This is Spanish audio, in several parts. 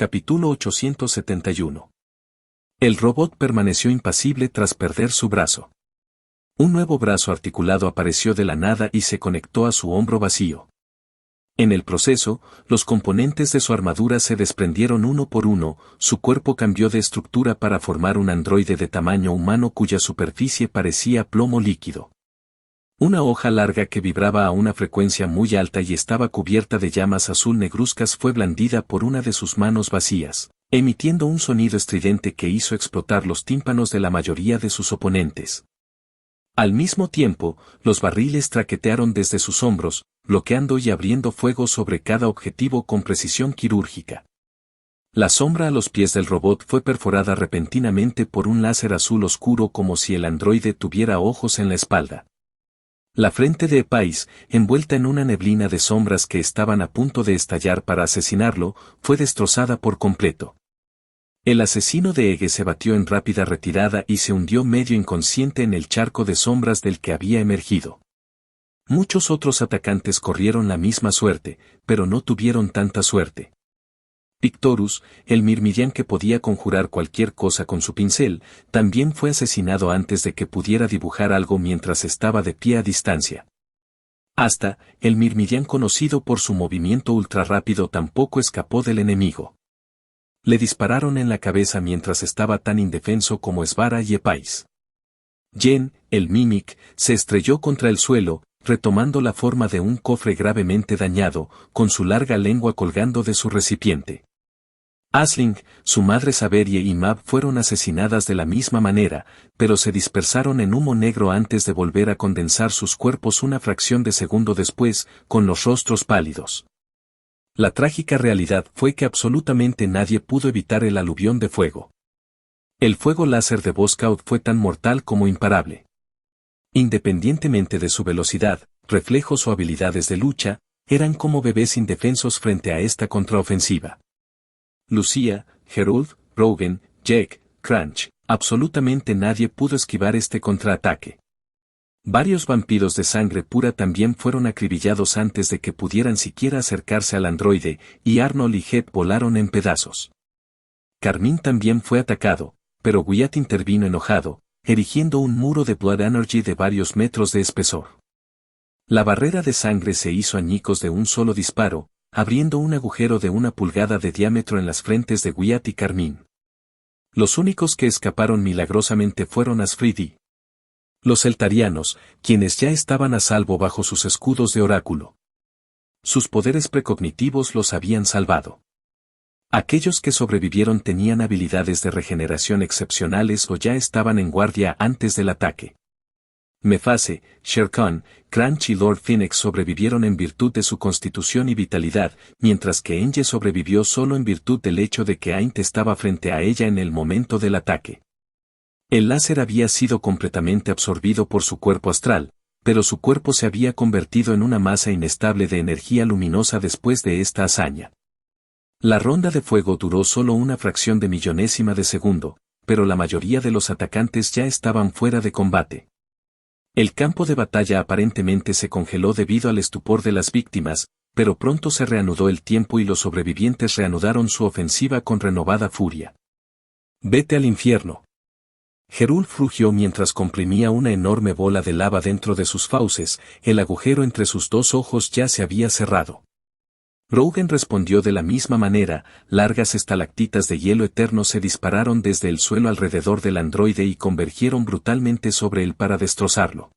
Capítulo 871. El robot permaneció impasible tras perder su brazo. Un nuevo brazo articulado apareció de la nada y se conectó a su hombro vacío. En el proceso, los componentes de su armadura se desprendieron uno por uno, su cuerpo cambió de estructura para formar un androide de tamaño humano cuya superficie parecía plomo líquido. Una hoja larga que vibraba a una frecuencia muy alta y estaba cubierta de llamas azul negruzcas fue blandida por una de sus manos vacías, emitiendo un sonido estridente que hizo explotar los tímpanos de la mayoría de sus oponentes. Al mismo tiempo, los barriles traquetearon desde sus hombros, bloqueando y abriendo fuego sobre cada objetivo con precisión quirúrgica. La sombra a los pies del robot fue perforada repentinamente por un láser azul oscuro como si el androide tuviera ojos en la espalda. La frente de Epais, envuelta en una neblina de sombras que estaban a punto de estallar para asesinarlo, fue destrozada por completo. El asesino de Ege se batió en rápida retirada y se hundió medio inconsciente en el charco de sombras del que había emergido. Muchos otros atacantes corrieron la misma suerte, pero no tuvieron tanta suerte. Pictorus, el mirmillán que podía conjurar cualquier cosa con su pincel, también fue asesinado antes de que pudiera dibujar algo mientras estaba de pie a distancia. Hasta, el mirmillán conocido por su movimiento ultrarrápido tampoco escapó del enemigo. Le dispararon en la cabeza mientras estaba tan indefenso como Svara y Epais. Yen, el Mimic, se estrelló contra el suelo, retomando la forma de un cofre gravemente dañado, con su larga lengua colgando de su recipiente. Asling, su madre Saberie y Mab fueron asesinadas de la misma manera, pero se dispersaron en humo negro antes de volver a condensar sus cuerpos una fracción de segundo después, con los rostros pálidos. La trágica realidad fue que absolutamente nadie pudo evitar el aluvión de fuego. El fuego láser de Boscaut fue tan mortal como imparable. Independientemente de su velocidad, reflejos o habilidades de lucha, eran como bebés indefensos frente a esta contraofensiva. Lucia, Gerulf, Rogan, Jake, Crunch, absolutamente nadie pudo esquivar este contraataque. Varios vampiros de sangre pura también fueron acribillados antes de que pudieran siquiera acercarse al androide, y Arnold y Head volaron en pedazos. Carmín también fue atacado, pero Wyatt intervino enojado, erigiendo un muro de Blood Energy de varios metros de espesor. La barrera de sangre se hizo añicos de un solo disparo, abriendo un agujero de 1 pulgada de diámetro en las frentes de Wyatt y Carmín. Los únicos que escaparon milagrosamente fueron Asfrid y los Eltarianos, quienes ya estaban a salvo bajo sus escudos de oráculo. Sus poderes precognitivos los habían salvado. Aquellos que sobrevivieron tenían habilidades de regeneración excepcionales o ya estaban en guardia antes del ataque. Mephace, Shere Khan, Crunch y Lord Phoenix sobrevivieron en virtud de su constitución y vitalidad, mientras que Enge sobrevivió solo en virtud del hecho de que Aint estaba frente a ella en el momento del ataque. El láser había sido completamente absorbido por su cuerpo astral, pero su cuerpo se había convertido en una masa inestable de energía luminosa después de esta hazaña. La ronda de fuego duró solo una fracción de millonésima de segundo, pero la mayoría de los atacantes ya estaban fuera de combate. El campo de batalla aparentemente se congeló debido al estupor de las víctimas, pero pronto se reanudó el tiempo y los sobrevivientes reanudaron su ofensiva con renovada furia. «Vete al infierno». Gerulf rugió mientras comprimía una enorme bola de lava dentro de sus fauces, el agujero entre sus dos ojos ya se había cerrado. Rogan respondió de la misma manera, largas estalactitas de hielo eterno se dispararon desde el suelo alrededor del androide y convergieron brutalmente sobre él para destrozarlo.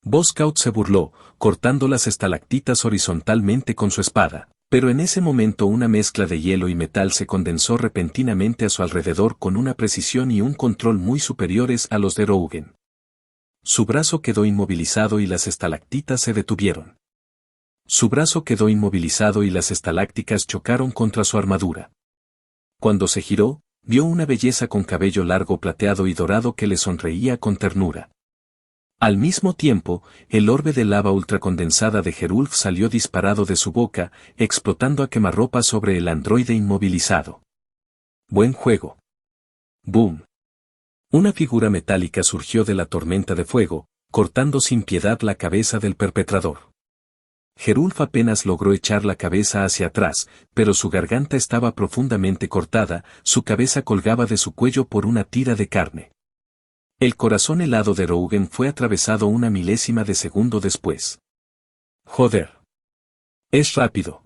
Boscaut se burló, cortando las estalactitas horizontalmente con su espada, pero en ese momento una mezcla de hielo y metal se condensó repentinamente a su alrededor con una precisión y un control muy superiores a los de Rogan. Su brazo quedó inmovilizado y las estalactitas se detuvieron. Su brazo quedó inmovilizado y las estalácticas chocaron contra su armadura. Cuando se giró, vio una belleza con cabello largo plateado y dorado que le sonreía con ternura. Al mismo tiempo, el orbe de lava ultracondensada de Gerulf salió disparado de su boca, explotando a quemarropa sobre el androide inmovilizado. Buen juego. Boom. Una figura metálica surgió de la tormenta de fuego, cortando sin piedad la cabeza del perpetrador. Gerulf apenas logró echar la cabeza hacia atrás, pero su garganta estaba profundamente cortada, su cabeza colgaba de su cuello por una tira de carne. El corazón helado de Roughen fue atravesado una milésima de segundo después. Joder. Es rápido.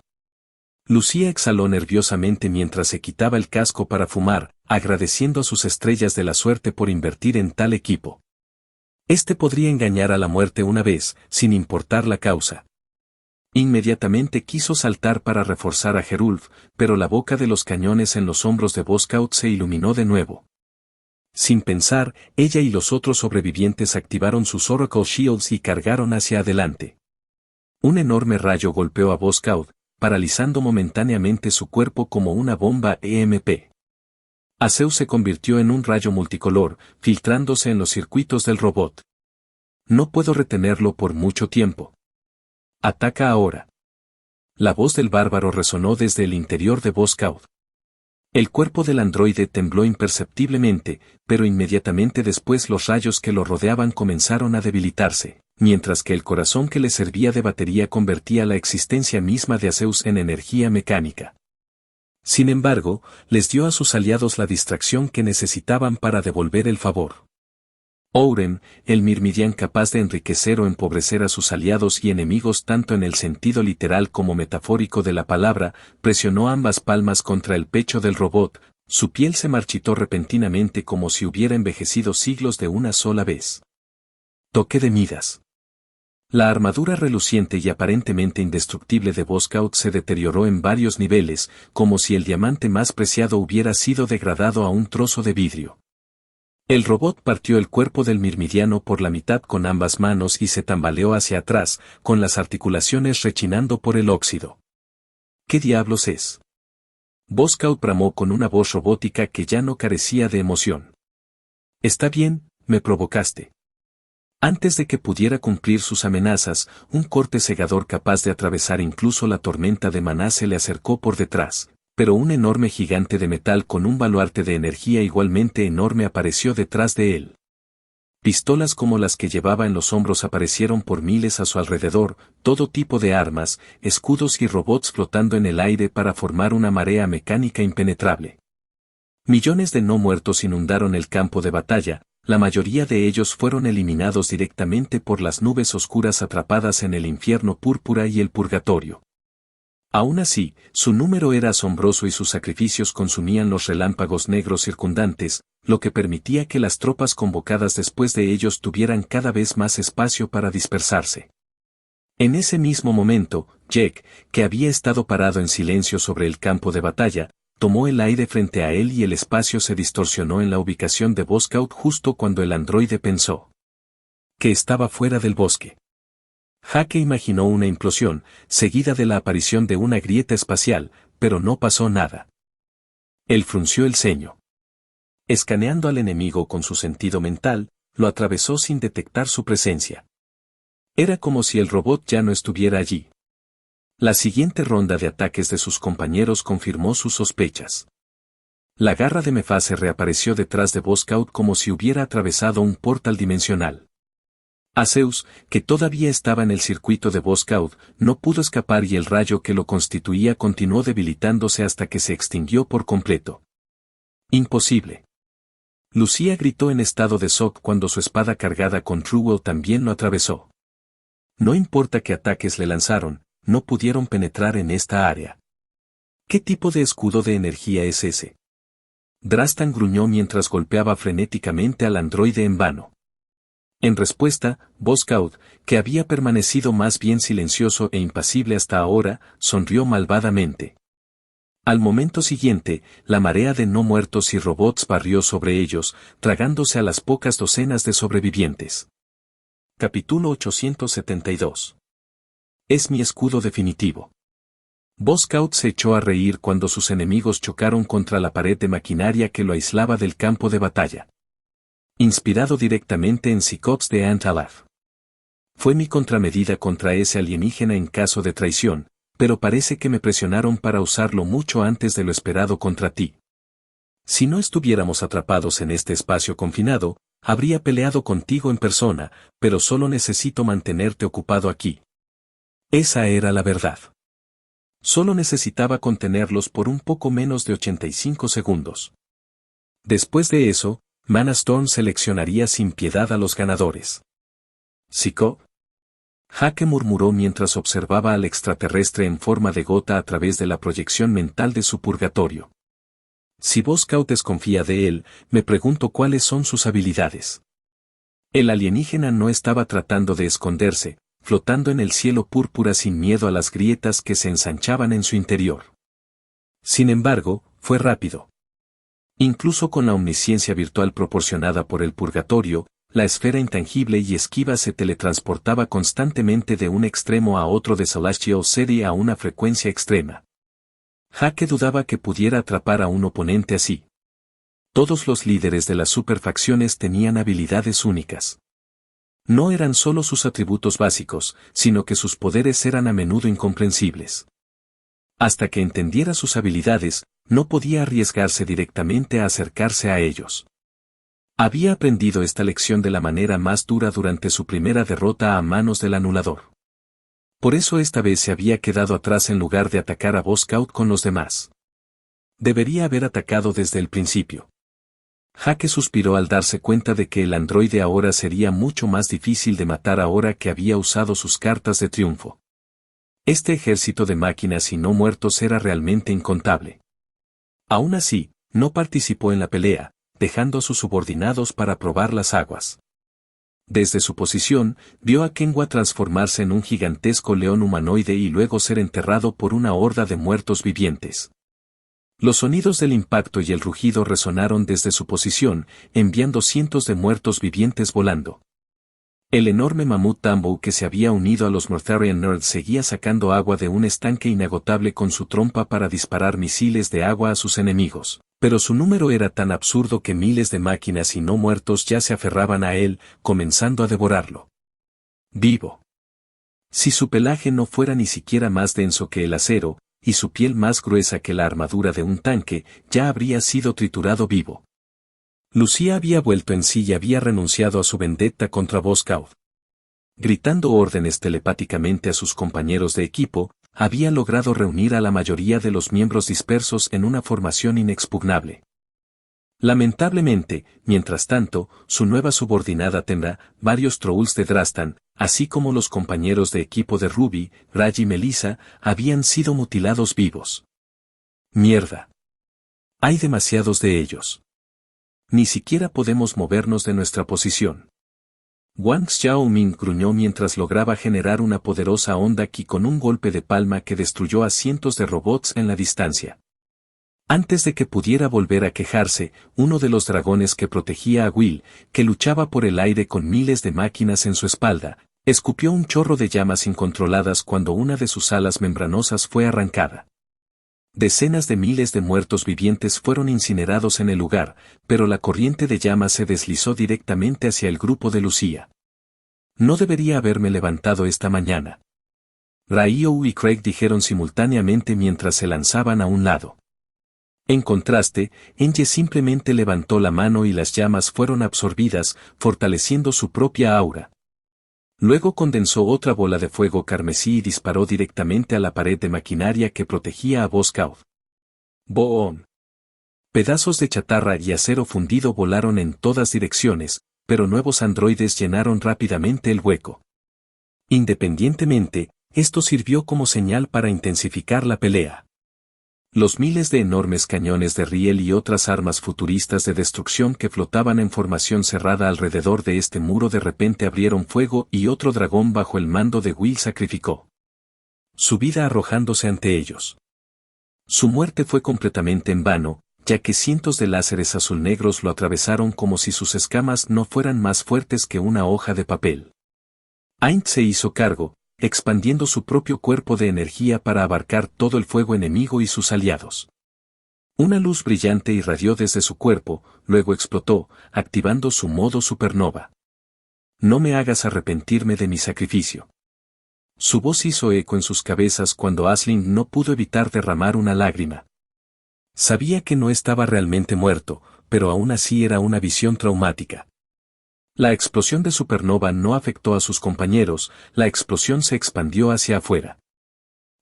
Lucía exhaló nerviosamente mientras se quitaba el casco para fumar, agradeciendo a sus estrellas de la suerte por invertir en tal equipo. Este podría engañar a la muerte una vez, sin importar la causa. Inmediatamente quiso saltar para reforzar a Gerulf, pero la boca de los cañones en los hombros de Boskout se iluminó de nuevo. Sin pensar, ella y los otros sobrevivientes activaron sus Oracle Shields y cargaron hacia adelante. Un enorme rayo golpeó a Boskout, paralizando momentáneamente su cuerpo como una bomba EMP. Aceus se convirtió en un rayo multicolor, filtrándose en los circuitos del robot. No puedo retenerlo por mucho tiempo. Ataca ahora. La voz del bárbaro resonó desde el interior de Boskout. El cuerpo del androide tembló imperceptiblemente, pero inmediatamente después los rayos que lo rodeaban comenzaron a debilitarse, mientras que el corazón que le servía de batería convertía la existencia misma de Aceus en energía mecánica. Sin embargo, les dio a sus aliados la distracción que necesitaban para devolver el favor. Oren, el Myrmidian capaz de enriquecer o empobrecer a sus aliados y enemigos tanto en el sentido literal como metafórico de la palabra, presionó ambas palmas contra el pecho del robot, su piel se marchitó repentinamente como si hubiera envejecido siglos de una sola vez. Toque de Midas. La armadura reluciente y aparentemente indestructible de Boskout se deterioró en varios niveles, como si el diamante más preciado hubiera sido degradado a un trozo de vidrio. El robot partió el cuerpo del mirmidiano por la mitad con ambas manos y se tambaleó hacia atrás, con las articulaciones rechinando por el óxido. ¿Qué diablos es? Boskout bramó con una voz robótica que ya no carecía de emoción. Está bien, me provocaste. Antes de que pudiera cumplir sus amenazas, un corte cegador capaz de atravesar incluso la tormenta de maná se le acercó por detrás, pero un enorme gigante de metal con un baluarte de energía igualmente enorme apareció detrás de él. Pistolas como las que llevaba en los hombros aparecieron por miles a su alrededor, todo tipo de armas, escudos y robots flotando en el aire para formar una marea mecánica impenetrable. Millones de no muertos inundaron el campo de batalla, la mayoría de ellos fueron eliminados directamente por las nubes oscuras atrapadas en el infierno púrpura y el purgatorio. Aún así, su número era asombroso y sus sacrificios consumían los relámpagos negros circundantes, lo que permitía que las tropas convocadas después de ellos tuvieran cada vez más espacio para dispersarse. En ese mismo momento, Jack, que había estado parado en silencio sobre el campo de batalla, tomó el aire frente a él y el espacio se distorsionó en la ubicación de Boskout justo cuando el androide pensó que estaba fuera del bosque. Jake imaginó una implosión, seguida de la aparición de una grieta espacial, pero no pasó nada. Él frunció el ceño. Escaneando al enemigo con su sentido mental, lo atravesó sin detectar su presencia. Era como si el robot ya no estuviera allí. La siguiente ronda de ataques de sus compañeros confirmó sus sospechas. La garra de Mefase reapareció detrás de Boskout como si hubiera atravesado un portal dimensional. Aceus, que todavía estaba en el circuito de Boskout, no pudo escapar y el rayo que lo constituía continuó debilitándose hasta que se extinguió por completo. Imposible. Lucía gritó en estado de shock cuando su espada cargada con Truwell también lo atravesó. No importa qué ataques le lanzaron, no pudieron penetrar en esta área. ¿Qué tipo de escudo de energía es ese? Drastan gruñó mientras golpeaba frenéticamente al androide en vano. En respuesta, Boskout, que había permanecido más bien silencioso e impasible hasta ahora, sonrió malvadamente. Al momento siguiente, la marea de no muertos y robots barrió sobre ellos, tragándose a las pocas docenas de sobrevivientes. Capítulo 872. Es mi escudo definitivo. Boskout se echó a reír cuando sus enemigos chocaron contra la pared de maquinaria que lo aislaba del campo de batalla. Inspirado directamente en Psychops de Antalaf. Fue mi contramedida contra ese alienígena en caso de traición, pero parece que me presionaron para usarlo mucho antes de lo esperado contra ti. Si no estuviéramos atrapados en este espacio confinado, habría peleado contigo en persona, pero solo necesito mantenerte ocupado aquí. Esa era la verdad. Solo necesitaba contenerlos por un poco menos de 85 segundos. Después de eso, Mana Storm seleccionaría sin piedad a los ganadores. ¿Psycho? Hake murmuró mientras observaba al extraterrestre en forma de gota a través de la proyección mental de su purgatorio. Si Boss Scout desconfía de él, me pregunto cuáles son sus habilidades. El alienígena no estaba tratando de esconderse, flotando en el cielo púrpura sin miedo a las grietas que se ensanchaban en su interior. Sin embargo, fue rápido. Incluso con la omnisciencia virtual proporcionada por el purgatorio, la esfera intangible y esquiva se teletransportaba constantemente de un extremo a otro de Celestial City a una frecuencia extrema. Hake dudaba que pudiera atrapar a un oponente así. Todos los líderes de las superfacciones tenían habilidades únicas. No eran solo sus atributos básicos, sino que sus poderes eran a menudo incomprensibles. Hasta que entendiera sus habilidades, no podía arriesgarse directamente a acercarse a ellos. Había aprendido esta lección de la manera más dura durante su primera derrota a manos del anulador. Por eso esta vez se había quedado atrás en lugar de atacar a Boss Scout con los demás. Debería haber atacado desde el principio. Hake suspiró al darse cuenta de que el androide ahora sería mucho más difícil de matar ahora que había usado sus cartas de triunfo. Este ejército de máquinas y no muertos era realmente incontable. Aún así, no participó en la pelea, dejando a sus subordinados para probar las aguas. Desde su posición, vio a Kenwa transformarse en un gigantesco león humanoide y luego ser enterrado por una horda de muertos vivientes. Los sonidos del impacto y el rugido resonaron desde su posición, enviando cientos de muertos vivientes volando. El enorme mamut Dumbo que se había unido a los Mortharian Nerds seguía sacando agua de un estanque inagotable con su trompa para disparar misiles de agua a sus enemigos, pero su número era tan absurdo que miles de máquinas y no muertos ya se aferraban a él, comenzando a devorarlo. Vivo. Si su pelaje no fuera ni siquiera más denso que el acero, y su piel más gruesa que la armadura de un tanque, ya habría sido triturado vivo. Lucía había vuelto en sí y había renunciado a su vendetta contra Boss Scout. Gritando órdenes telepáticamente a sus compañeros de equipo, había logrado reunir a la mayoría de los miembros dispersos en una formación inexpugnable. Lamentablemente, mientras tanto, su nueva subordinada Tenra, varios Trolls de Drastan, así como los compañeros de equipo de Ruby, Raj y Melissa, habían sido mutilados vivos. Mierda. Hay demasiados de ellos. Ni siquiera podemos movernos de nuestra posición. Wang Xiaoming gruñó mientras lograba generar una poderosa onda ki con un golpe de palma que destruyó a cientos de robots en la distancia. Antes de que pudiera volver a quejarse, uno de los dragones que protegía a Will, que luchaba por el aire con miles de máquinas en su espalda, escupió un chorro de llamas incontroladas cuando una de sus alas membranosas fue arrancada. Decenas de miles de muertos vivientes fueron incinerados en el lugar, pero la corriente de llamas se deslizó directamente hacia el grupo de Lucía. No debería haberme levantado esta mañana. Ryo y Craig dijeron simultáneamente mientras se lanzaban a un lado. En contraste, Enge simplemente levantó la mano y las llamas fueron absorbidas, fortaleciendo su propia aura. Luego condensó otra bola de fuego carmesí y disparó directamente a la pared de maquinaria que protegía a Boss Scout. ¡Boom! Pedazos de chatarra y acero fundido volaron en todas direcciones, pero nuevos androides llenaron rápidamente el hueco. Independientemente, esto sirvió como señal para intensificar la pelea. Los miles de enormes cañones de riel y otras armas futuristas de destrucción que flotaban en formación cerrada alrededor de este muro de repente abrieron fuego y otro dragón bajo el mando de Will sacrificó su vida arrojándose ante ellos. Su muerte fue completamente en vano, ya que cientos de láseres azul-negros lo atravesaron como si sus escamas no fueran más fuertes que una hoja de papel. Ainz se hizo cargo, expandiendo su propio cuerpo de energía para abarcar todo el fuego enemigo y sus aliados. Una luz brillante irradió desde su cuerpo, luego explotó, activando su modo supernova. No me hagas arrepentirme de mi sacrificio. Su voz hizo eco en sus cabezas cuando Aisling no pudo evitar derramar una lágrima. Sabía que no estaba realmente muerto, pero aún así era una visión traumática. La explosión de supernova no afectó a sus compañeros, la explosión se expandió hacia afuera.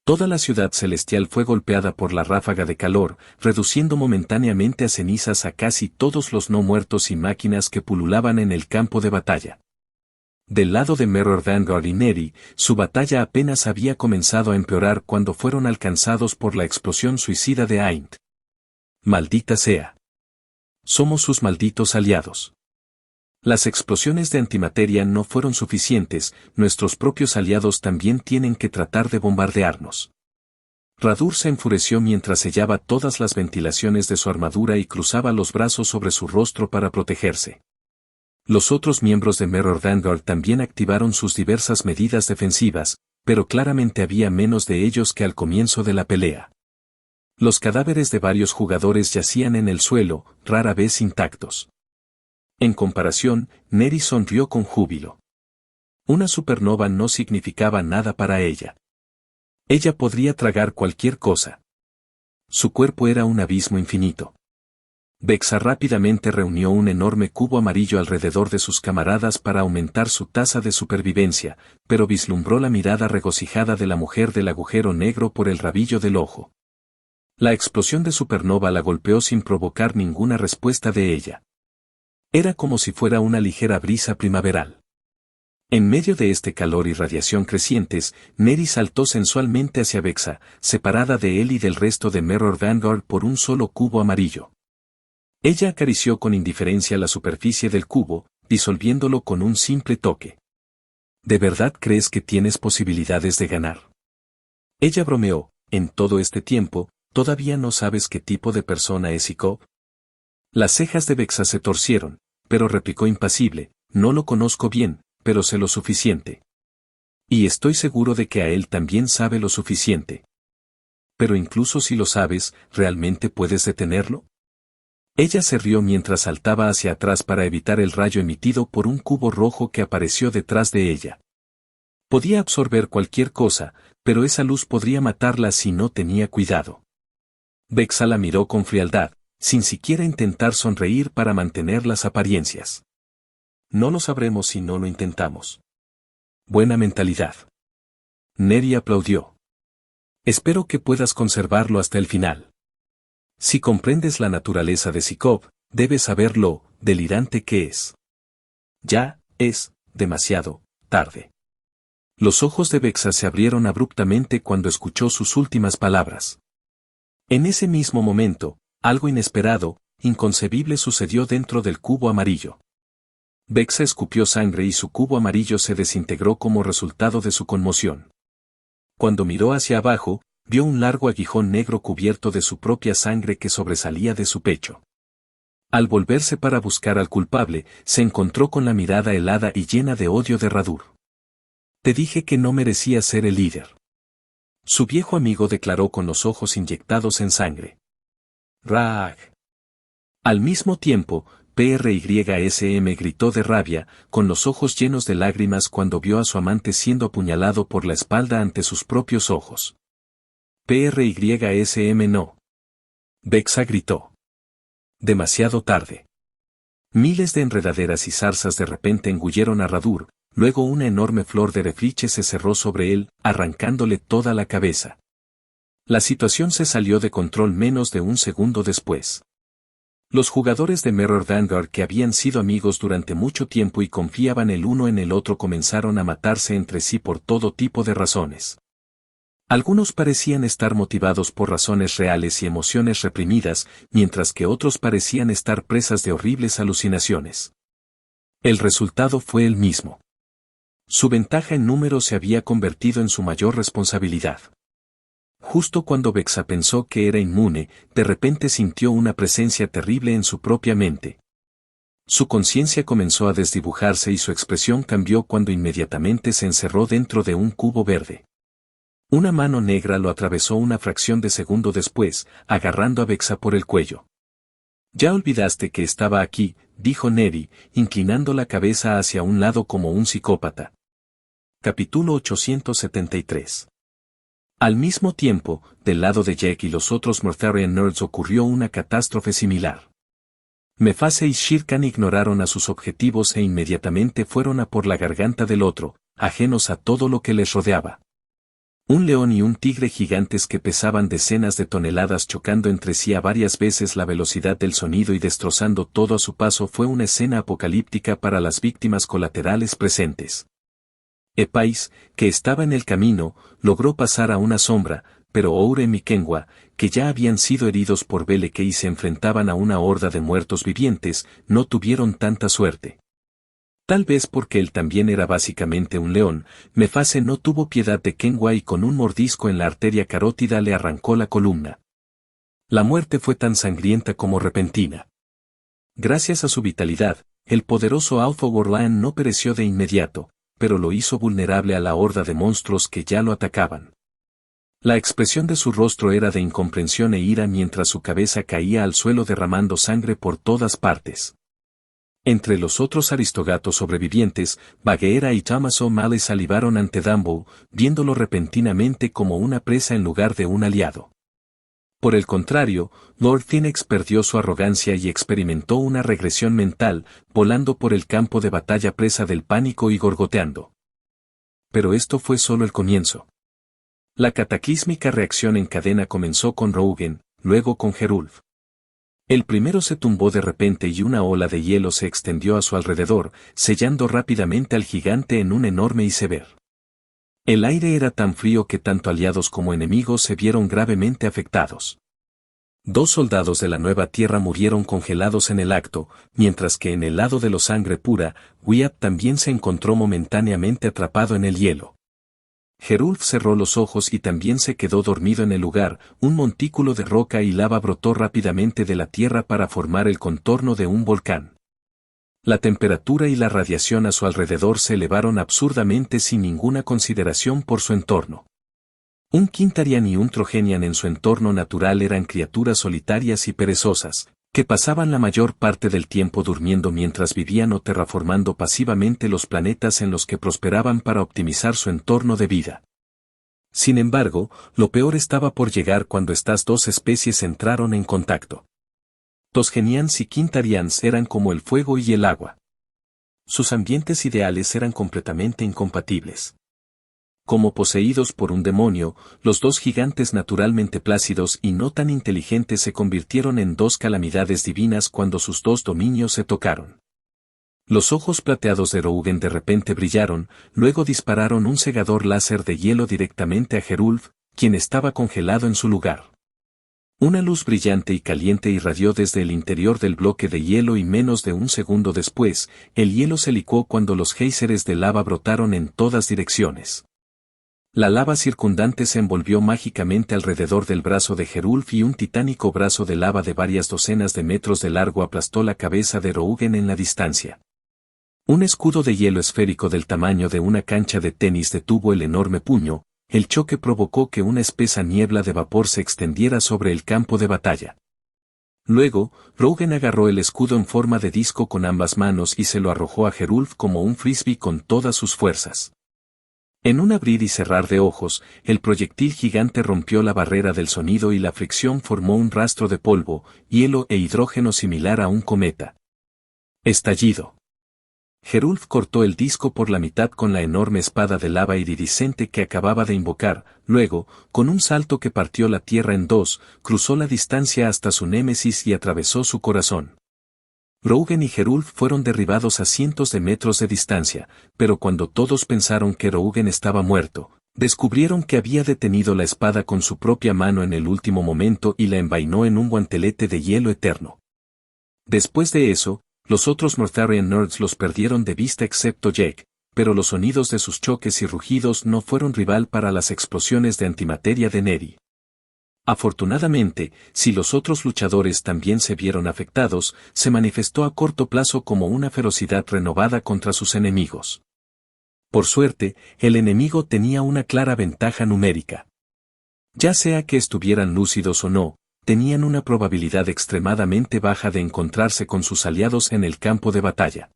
Toda la ciudad celestial fue golpeada por la ráfaga de calor, reduciendo momentáneamente a cenizas a casi todos los no muertos y máquinas que pululaban en el campo de batalla. Del lado de Mirror Vanguard y Neri, su batalla apenas había comenzado a empeorar cuando fueron alcanzados por la explosión suicida de Aindt. Maldita sea. Somos sus malditos aliados. Las explosiones de antimateria no fueron suficientes, nuestros propios aliados también tienen que tratar de bombardearnos. Radur se enfureció mientras sellaba todas las ventilaciones de su armadura y cruzaba los brazos sobre su rostro para protegerse. Los otros miembros de Mirror Vanguard también activaron sus diversas medidas defensivas, pero claramente había menos de ellos que al comienzo de la pelea. Los cadáveres de varios jugadores yacían en el suelo, rara vez intactos. En comparación, Neri sonrió con júbilo. Una supernova no significaba nada para ella. Ella podría tragar cualquier cosa. Su cuerpo era un abismo infinito. Vexa rápidamente reunió un enorme cubo amarillo alrededor de sus camaradas para aumentar su tasa de supervivencia, pero vislumbró la mirada regocijada de la mujer del agujero negro por el rabillo del ojo. La explosión de supernova la golpeó sin provocar ninguna respuesta de ella. Era como si fuera una ligera brisa primaveral. En medio de este calor y radiación crecientes, Neri saltó sensualmente hacia Vexa, separada de él y del resto de Mirror Vanguard por un solo cubo amarillo. Ella acarició con indiferencia la superficie del cubo, disolviéndolo con un simple toque. ¿De verdad crees que tienes posibilidades de ganar? Ella bromeó, en todo este tiempo, ¿todavía no sabes qué tipo de persona es Sikov? Las cejas de Vexa se torcieron, pero replicó impasible, no lo conozco bien, pero sé lo suficiente. Y estoy seguro de que a él también sabe lo suficiente. Pero incluso si lo sabes, ¿realmente puedes detenerlo? Ella se rió mientras saltaba hacia atrás para evitar el rayo emitido por un cubo rojo que apareció detrás de ella. Podía absorber cualquier cosa, pero esa luz podría matarla si no tenía cuidado. Vexa la miró con frialdad, sin siquiera intentar sonreír para mantener las apariencias. No lo sabremos si no lo intentamos. Buena mentalidad. Neri aplaudió. Espero que puedas conservarlo hasta el final. Si comprendes la naturaleza de Sikov, debes saber lo delirante que es. Ya, es demasiado tarde. Los ojos de Vexa se abrieron abruptamente cuando escuchó sus últimas palabras. En ese mismo momento, algo inesperado, inconcebible sucedió dentro del cubo amarillo. Vexa escupió sangre y su cubo amarillo se desintegró como resultado de su conmoción. Cuando miró hacia abajo, vio un largo aguijón negro cubierto de su propia sangre que sobresalía de su pecho. Al volverse para buscar al culpable, se encontró con la mirada helada y llena de odio de Radur. Te dije que no merecía ser el líder. Su viejo amigo declaró con los ojos inyectados en sangre. Raag. Al mismo tiempo, PRYSM gritó de rabia, con los ojos llenos de lágrimas cuando vio a su amante siendo apuñalado por la espalda ante sus propios ojos. PRYSM no. Vexa gritó. Demasiado tarde. Miles de enredaderas y zarzas de repente engulleron a Radur, luego una enorme flor de refriche se cerró sobre él, arrancándole toda la cabeza. La situación se salió de control menos de un segundo después. Los jugadores de Mirror Vanguard que habían sido amigos durante mucho tiempo y confiaban el uno en el otro comenzaron a matarse entre sí por todo tipo de razones. Algunos parecían estar motivados por razones reales y emociones reprimidas, mientras que otros parecían estar presas de horribles alucinaciones. El resultado fue el mismo. Su ventaja en número se había convertido en su mayor responsabilidad. Justo cuando Vexa pensó que era inmune, de repente sintió una presencia terrible en su propia mente. Su conciencia comenzó a desdibujarse y su expresión cambió cuando inmediatamente se encerró dentro de un cubo verde. Una mano negra lo atravesó una fracción de segundo después, agarrando a Vexa por el cuello. Ya olvidaste que estaba aquí, dijo Neri, inclinando la cabeza hacia un lado como un psicópata. Capítulo 873. Al mismo tiempo, del lado de Jack y los otros Mortharian Nerds ocurrió una catástrofe similar. Mefase y Shere Khan ignoraron a sus objetivos e inmediatamente fueron a por la garganta del otro, ajenos a todo lo que les rodeaba. Un león y un tigre gigantes que pesaban decenas de toneladas chocando entre sí a varias veces la velocidad del sonido y destrozando todo a su paso fue una escena apocalíptica para las víctimas colaterales presentes. Epais, que estaba en el camino, logró pasar a una sombra, pero Ourem y Kenwa, que ya habían sido heridos por Beleke y se enfrentaban a una horda de muertos vivientes, no tuvieron tanta suerte. Tal vez porque él también era básicamente un león, Mefase no tuvo piedad de Kenwa y con un mordisco en la arteria carótida le arrancó la columna. La muerte fue tan sangrienta como repentina. Gracias a su vitalidad, el poderoso Alpha Warland no pereció de inmediato, pero lo hizo vulnerable a la horda de monstruos que ya lo atacaban. La expresión de su rostro era de incomprensión e ira mientras su cabeza caía al suelo derramando sangre por todas partes. Entre los otros aristogatos sobrevivientes, Bagheera y Tommaso Male salivaron ante Dumbo, viéndolo repentinamente como una presa en lugar de un aliado. Por el contrario, Lord Phoenix perdió su arrogancia y experimentó una regresión mental, volando por el campo de batalla presa del pánico y gorgoteando. Pero esto fue solo el comienzo. La cataclísmica reacción en cadena comenzó con Roughen, luego con Gerulf. El primero se tumbó de repente y una ola de hielo se extendió a su alrededor, sellando rápidamente al gigante en un enorme iceberg. El aire era tan frío que tanto aliados como enemigos se vieron gravemente afectados. 2 soldados de la Nueva Tierra murieron congelados en el acto, mientras que en el lado de los sangre pura, Wyatt también se encontró momentáneamente atrapado en el hielo. Gerulf cerró los ojos y también se quedó dormido en el lugar, un montículo de roca y lava brotó rápidamente de la tierra para formar el contorno de un volcán. La temperatura y la radiación a su alrededor se elevaron absurdamente sin ninguna consideración por su entorno. Un Quintarian y un Trojenian en su entorno natural eran criaturas solitarias y perezosas, que pasaban la mayor parte del tiempo durmiendo mientras vivían o terraformando pasivamente los planetas en los que prosperaban para optimizar su entorno de vida. Sin embargo, lo peor estaba por llegar cuando estas dos especies entraron en contacto. Tosgenians y Quintarians eran como el fuego y el agua. Sus ambientes ideales eran completamente incompatibles. Como poseídos por un demonio, los dos gigantes naturalmente plácidos y no tan inteligentes se convirtieron en dos calamidades divinas cuando sus dos dominios se tocaron. Los ojos plateados de Roughen de repente brillaron, luego dispararon un segador láser de hielo directamente a Gerulf, quien estaba congelado en su lugar. Una luz brillante y caliente irradió desde el interior del bloque de hielo y menos de un segundo después, el hielo se licuó cuando los géiseres de lava brotaron en todas direcciones. La lava circundante se envolvió mágicamente alrededor del brazo de Gerulf y un titánico brazo de lava de varias docenas de metros de largo aplastó la cabeza de Roughen en la distancia. Un escudo de hielo esférico del tamaño de una cancha de tenis detuvo el enorme puño, el choque provocó que una espesa niebla de vapor se extendiera sobre el campo de batalla. Luego, Roughen agarró el escudo en forma de disco con ambas manos y se lo arrojó a Gerulf como un frisbee con todas sus fuerzas. En un abrir y cerrar de ojos, el proyectil gigante rompió la barrera del sonido y la fricción formó un rastro de polvo, hielo e hidrógeno similar a un cometa. Estallido. Gerulf cortó el disco por la mitad con la enorme espada de lava iridiscente que acababa de invocar, luego, con un salto que partió la tierra en dos, cruzó la distancia hasta su némesis y atravesó su corazón. Roughen y Gerulf fueron derribados a cientos de metros de distancia, pero cuando todos pensaron que Roughen estaba muerto, descubrieron que había detenido la espada con su propia mano en el último momento y la envainó en un guantelete de hielo eterno. Después de eso, los otros Mortharian Nerds los perdieron de vista excepto Jake, pero los sonidos de sus choques y rugidos no fueron rival para las explosiones de antimateria de Neri. Afortunadamente, si los otros luchadores también se vieron afectados, se manifestó a corto plazo como una ferocidad renovada contra sus enemigos. Por suerte, el enemigo tenía una clara ventaja numérica. Ya sea que estuvieran lúcidos o no, tenían una probabilidad extremadamente baja de encontrarse con sus aliados en el campo de batalla.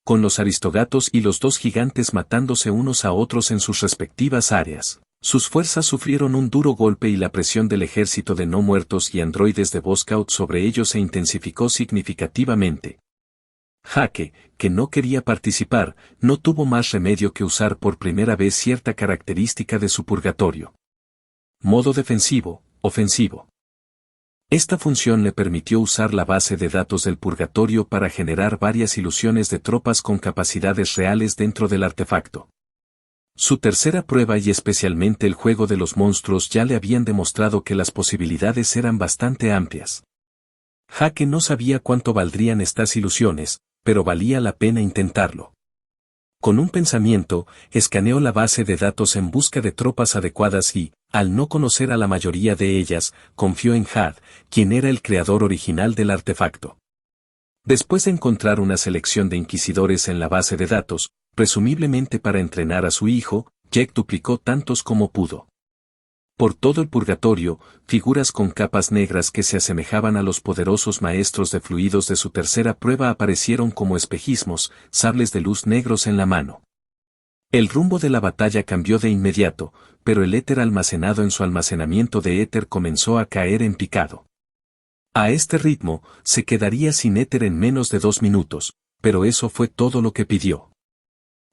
Con los aristogatos y los dos gigantes matándose unos a otros en sus respectivas áreas, Sus fuerzas sufrieron un duro golpe y la presión del ejército de no muertos y androides de Voskhod sobre ellos se intensificó significativamente. Jake, que no quería participar, no tuvo más remedio que usar por primera vez cierta característica de su purgatorio. Modo defensivo, ofensivo. Esta función le permitió usar la base de datos del purgatorio para generar varias ilusiones de tropas con capacidades reales dentro del artefacto. Su tercera prueba y especialmente el juego de los monstruos ya le habían demostrado que las posibilidades eran bastante amplias. Jake no sabía cuánto valdrían estas ilusiones, pero valía la pena intentarlo. Con un pensamiento, escaneó la base de datos en busca de tropas adecuadas y, al no conocer a la mayoría de ellas, confió en Had, quien era el creador original del artefacto. Después de encontrar una selección de inquisidores en la base de datos, presumiblemente para entrenar a su hijo, Jake duplicó tantos como pudo. Por todo el purgatorio, figuras con capas negras que se asemejaban a los poderosos maestros de fluidos de su tercera prueba aparecieron como espejismos, sables de luz negros en la mano. El rumbo de la batalla cambió de inmediato, pero el éter almacenado en su almacenamiento de éter comenzó a caer en picado. A este ritmo, se quedaría sin éter en menos de 2 minutos, pero eso fue todo lo que pidió.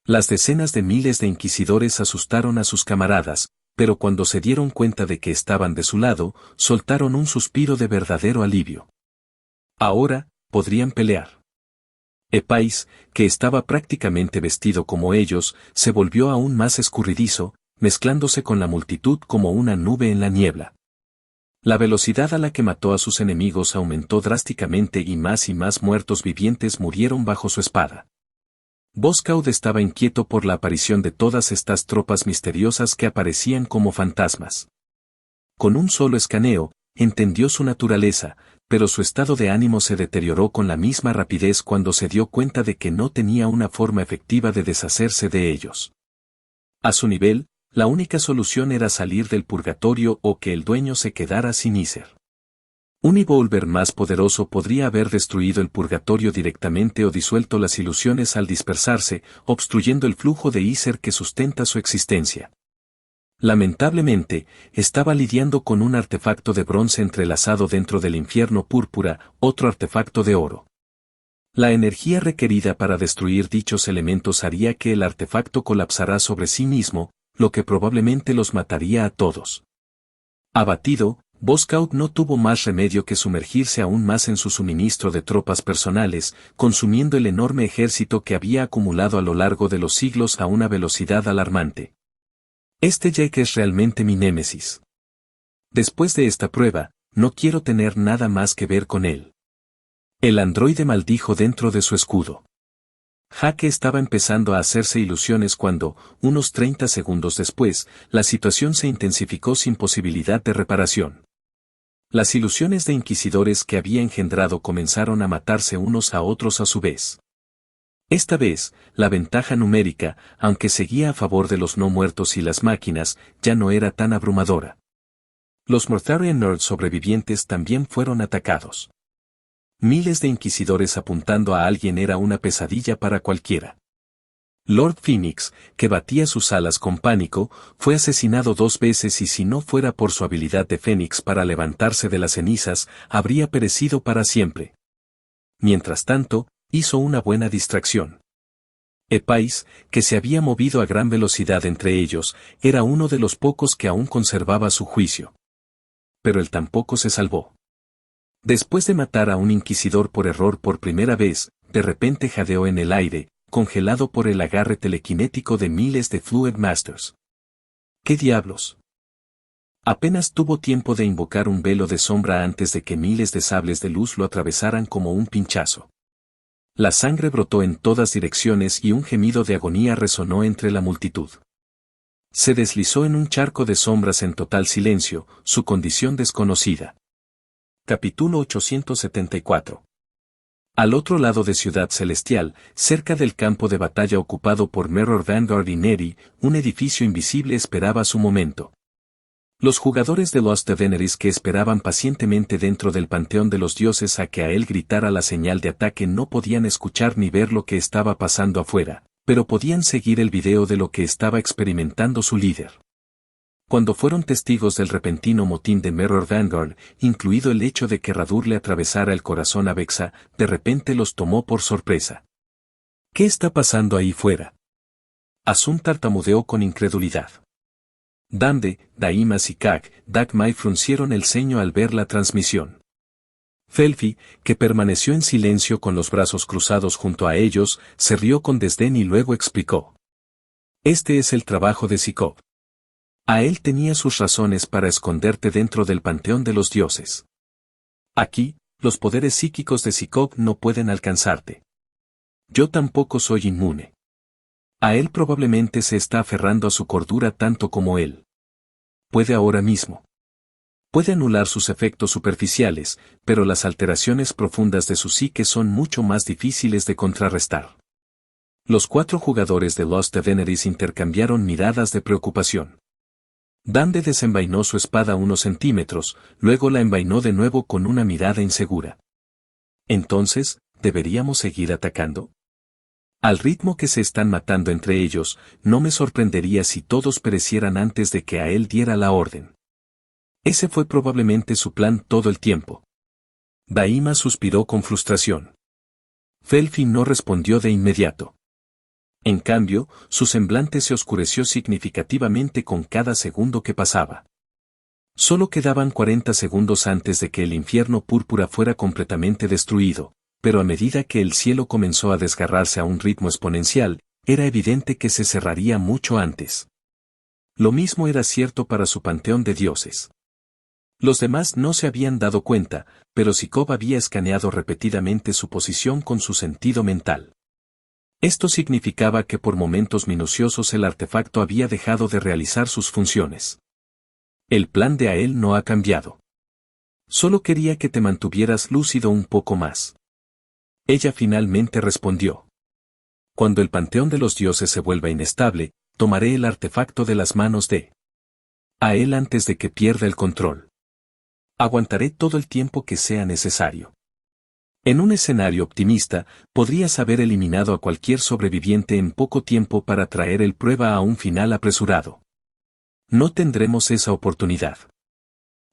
Las decenas de miles de inquisidores asustaron a sus camaradas, pero cuando se dieron cuenta de que estaban de su lado, soltaron un suspiro de verdadero alivio. Ahora, podrían pelear. Epais, que estaba prácticamente vestido como ellos, se volvió aún más escurridizo, mezclándose con la multitud como una nube en la niebla. La velocidad a la que mató a sus enemigos aumentó drásticamente y más muertos vivientes murieron bajo su espada. Voskhod estaba inquieto por la aparición de todas estas tropas misteriosas que aparecían como fantasmas. Con un solo escaneo, entendió su naturaleza, pero su estado de ánimo se deterioró con la misma rapidez cuando se dio cuenta de que no tenía una forma efectiva de deshacerse de ellos. A su nivel, la única solución era salir del purgatorio o que el dueño se quedara sin Iser. Un Evolver más poderoso podría haber destruido el purgatorio directamente o disuelto las ilusiones al dispersarse, obstruyendo el flujo de Iser que sustenta su existencia. Lamentablemente, estaba lidiando con un artefacto de bronce entrelazado dentro del infierno púrpura, otro artefacto de oro. La energía requerida para destruir dichos elementos haría que el artefacto colapsara sobre sí mismo, lo que probablemente los mataría a todos. Abatido, Voskhod no tuvo más remedio que sumergirse aún más en su suministro de tropas personales, consumiendo el enorme ejército que había acumulado a lo largo de los siglos a una velocidad alarmante. Este Jake es realmente mi némesis. Después de esta prueba, no quiero tener nada más que ver con él. El androide maldijo dentro de su escudo. Jake estaba empezando a hacerse ilusiones cuando, unos 30 segundos después, la situación se intensificó sin posibilidad de reparación. Las ilusiones de inquisidores que había engendrado comenzaron a matarse unos a otros a su vez. Esta vez, la ventaja numérica, aunque seguía a favor de los no muertos y las máquinas, ya no era tan abrumadora. Los Mortharian Nerds sobrevivientes también fueron atacados. Miles de inquisidores apuntando a alguien era una pesadilla para cualquiera. Lord Phoenix, que batía sus alas con pánico, fue asesinado 2 veces y si no fuera por su habilidad de Fénix para levantarse de las cenizas, habría perecido para siempre. Mientras tanto, hizo una buena distracción. Epais, que se había movido a gran velocidad entre ellos, era uno de los pocos que aún conservaba su juicio. Pero él tampoco se salvó. Después de matar a un inquisidor por error por primera vez, de repente jadeó en el aire, congelado por el agarre telequinético de miles de Fluid Masters. ¿Qué diablos? Apenas tuvo tiempo de invocar un velo de sombra antes de que miles de sables de luz lo atravesaran como un pinchazo. La sangre brotó en todas direcciones y un gemido de agonía resonó entre la multitud. Se deslizó en un charco de sombras en total silencio, su condición desconocida. Capítulo 874. Al otro lado de Ciudad Celestial, cerca del campo de batalla ocupado por Mirror Vanguard y Neri, un edificio invisible esperaba su momento. Los jugadores de Lost Veneris que esperaban pacientemente dentro del panteón de los dioses a que a él gritara la señal de ataque no podían escuchar ni ver lo que estaba pasando afuera, pero podían seguir el video de lo que estaba experimentando su líder. Cuando fueron testigos del repentino motín de Mirror Vanguard, incluido el hecho de que Radur le atravesara el corazón a Vex'a, de repente los tomó por sorpresa. ¿Qué está pasando ahí fuera? Asun tartamudeó con incredulidad. Dande, Daimas y Kak, Dagmai fruncieron el ceño al ver la transmisión. Felfi, que permaneció en silencio con los brazos cruzados junto a ellos, se rió con desdén y luego explicó. Este es el trabajo de Sikov. A él tenía sus razones para esconderte dentro del panteón de los dioses. Aquí, los poderes psíquicos de Sikov no pueden alcanzarte. Yo tampoco soy inmune. A él probablemente se está aferrando a su cordura tanto como él. Puede ahora mismo. Puede anular sus efectos superficiales, pero las alteraciones profundas de su psique son mucho más difíciles de contrarrestar. Los 4 jugadores de Lost Diviners intercambiaron miradas de preocupación. Dande desenvainó su espada unos centímetros, luego la envainó de nuevo con una mirada insegura. Entonces, ¿deberíamos seguir atacando? Al ritmo que se están matando entre ellos, no me sorprendería si todos perecieran antes de que a él diera la orden. Ese fue probablemente su plan todo el tiempo. Daima suspiró con frustración. Felfi no respondió de inmediato. En cambio, su semblante se oscureció significativamente con cada segundo que pasaba. Solo quedaban 40 segundos antes de que el infierno púrpura fuera completamente destruido, pero a medida que el cielo comenzó a desgarrarse a un ritmo exponencial, era evidente que se cerraría mucho antes. Lo mismo era cierto para su panteón de dioses. Los demás no se habían dado cuenta, pero Sikov había escaneado repetidamente su posición con su sentido mental. Esto significaba que por momentos minuciosos el artefacto había dejado de realizar sus funciones. El plan de Ael no ha cambiado. Solo quería que te mantuvieras lúcido un poco más. Ella finalmente respondió. Cuando el panteón de los dioses se vuelva inestable, tomaré el artefacto de las manos de Ael antes de que pierda el control. Aguantaré todo el tiempo que sea necesario. En un escenario optimista, podrías haber eliminado a cualquier sobreviviente en poco tiempo para traer el prueba a un final apresurado. No tendremos esa oportunidad.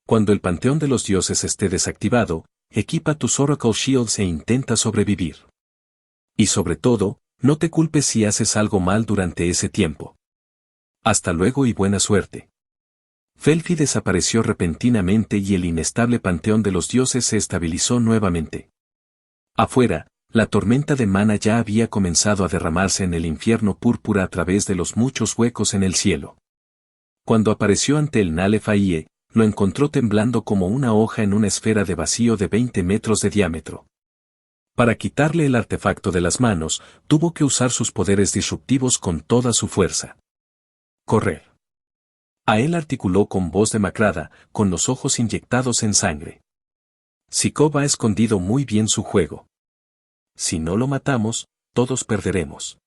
Cuando el panteón de los dioses esté desactivado, equipa tus Oracle Shields e intenta sobrevivir. Y sobre todo, no te culpes si haces algo mal durante ese tiempo. Hasta luego y buena suerte. Felfi desapareció repentinamente y el inestable panteón de los dioses se estabilizó nuevamente. Afuera, la tormenta de mana ya había comenzado a derramarse en el infierno púrpura a través de los muchos huecos en el cielo. Cuando apareció ante el Nalefaie, lo encontró temblando como una hoja en una esfera de vacío de 20 metros de diámetro. Para quitarle el artefacto de las manos, tuvo que usar sus poderes disruptivos con toda su fuerza. Correr. Ael articuló con voz demacrada, con los ojos inyectados en sangre. Sikov ha escondido muy bien su juego. Si no lo matamos, todos perderemos.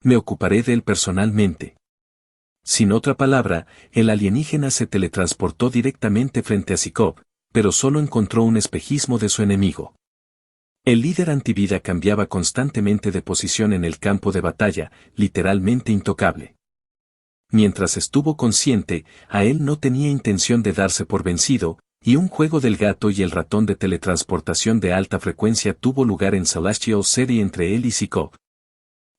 Me ocuparé de él personalmente. Sin otra palabra, el alienígena se teletransportó directamente frente a Sikov, pero solo encontró un espejismo de su enemigo. El líder antivida cambiaba constantemente de posición en el campo de batalla, literalmente intocable. Mientras estuvo consciente, Ael no tenía intención de darse por vencido, y un juego del gato y el ratón de teletransportación de alta frecuencia tuvo lugar en Celestial City entre él y Sikov.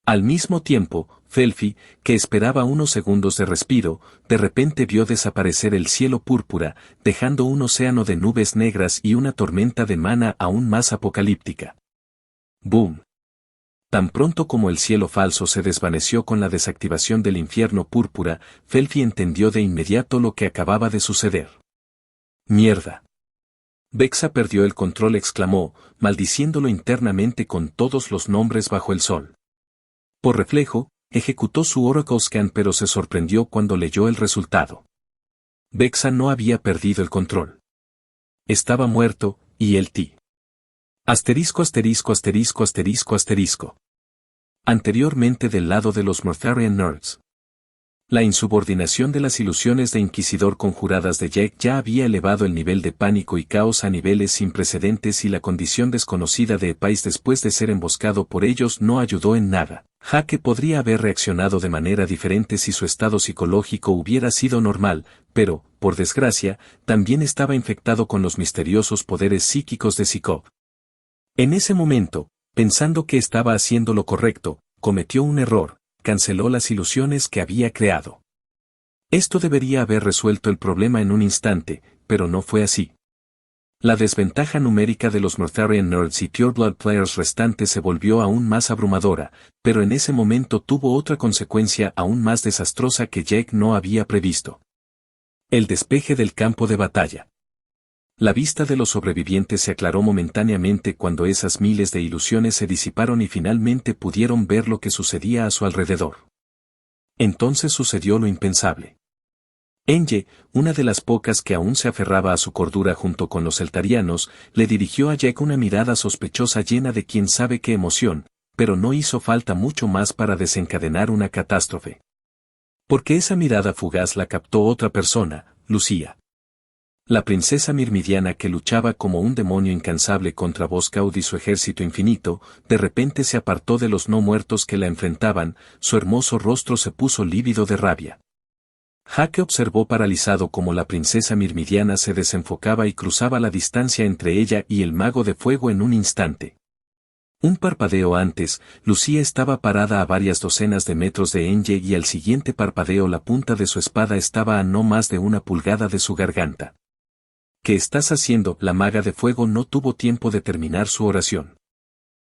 Al mismo tiempo, Felfi, que esperaba unos segundos de respiro, de repente vio desaparecer el cielo púrpura, dejando un océano de nubes negras y una tormenta de mana aún más apocalíptica. ¡Boom! Tan pronto como el cielo falso se desvaneció con la desactivación del infierno púrpura, Felfi entendió de inmediato lo que acababa de suceder. ¡Mierda! Vex'a perdió el control, exclamó, maldiciéndolo internamente con todos los nombres bajo el sol. Por reflejo, ejecutó su Oracle Scan pero se sorprendió cuando leyó el resultado. Vex'a no había perdido el control. Estaba muerto, y el T. Asterisco asterisco asterisco asterisco asterisco. Anteriormente del lado de los Mortharian Nerds. La insubordinación de las ilusiones de inquisidor conjuradas de Jack ya había elevado el nivel de pánico y caos a niveles sin precedentes y la condición desconocida de Epais después de ser emboscado por ellos no ayudó en nada. Jake podría haber reaccionado de manera diferente si su estado psicológico hubiera sido normal, pero, por desgracia, también estaba infectado con los misteriosos poderes psíquicos de Sikov. En ese momento, pensando que estaba haciendo lo correcto, cometió un error. Canceló las ilusiones que había creado. Esto debería haber resuelto el problema en un instante, pero no fue así. La desventaja numérica de los Mortharian Nerds y Pureblood Players restantes se volvió aún más abrumadora, pero en ese momento tuvo otra consecuencia aún más desastrosa que Jack no había previsto. El despeje del campo de batalla. La vista de los sobrevivientes se aclaró momentáneamente cuando esas miles de ilusiones se disiparon y finalmente pudieron ver lo que sucedía a su alrededor. Entonces sucedió lo impensable. Enge, una de las pocas que aún se aferraba a su cordura junto con los Eltarianos, le dirigió a Jack una mirada sospechosa llena de quién sabe qué emoción, pero no hizo falta mucho más para desencadenar una catástrofe. Porque esa mirada fugaz la captó otra persona, Lucía. La princesa mirmidiana que luchaba como un demonio incansable contra Boscaud y su ejército infinito, de repente se apartó de los no muertos que la enfrentaban, su hermoso rostro se puso lívido de rabia. Jake observó paralizado cómo la princesa mirmidiana se desenfocaba y cruzaba la distancia entre ella y el mago de fuego en un instante. Un parpadeo antes, Lucía estaba parada a varias docenas de metros de Enge y al siguiente parpadeo la punta de su espada estaba a no más de 1 pulgada de su garganta. ¿Qué estás haciendo? La maga de fuego no tuvo tiempo de terminar su oración.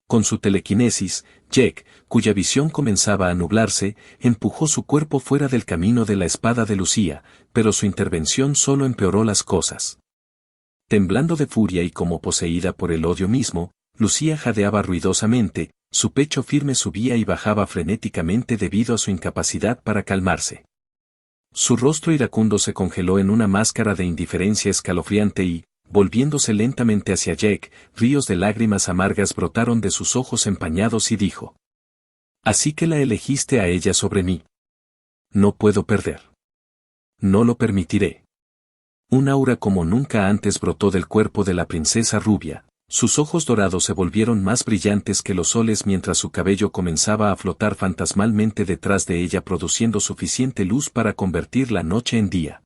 Con su telequinesis, Jack, cuya visión comenzaba a nublarse, empujó su cuerpo fuera del camino de la espada de Lucía, pero su intervención solo empeoró las cosas. Temblando de furia y como poseída por el odio mismo, Lucía jadeaba ruidosamente, su pecho firme subía y bajaba frenéticamente debido a su incapacidad para calmarse. Su rostro iracundo se congeló en una máscara de indiferencia escalofriante y, volviéndose lentamente hacia Jack, ríos de lágrimas amargas brotaron de sus ojos empañados y dijo: «Así que la elegiste a ella sobre mí. No puedo perder. No lo permitiré». Un aura como nunca antes brotó del cuerpo de la princesa rubia. Sus ojos dorados se volvieron más brillantes que los soles mientras su cabello comenzaba a flotar fantasmalmente detrás de ella produciendo suficiente luz para convertir la noche en día.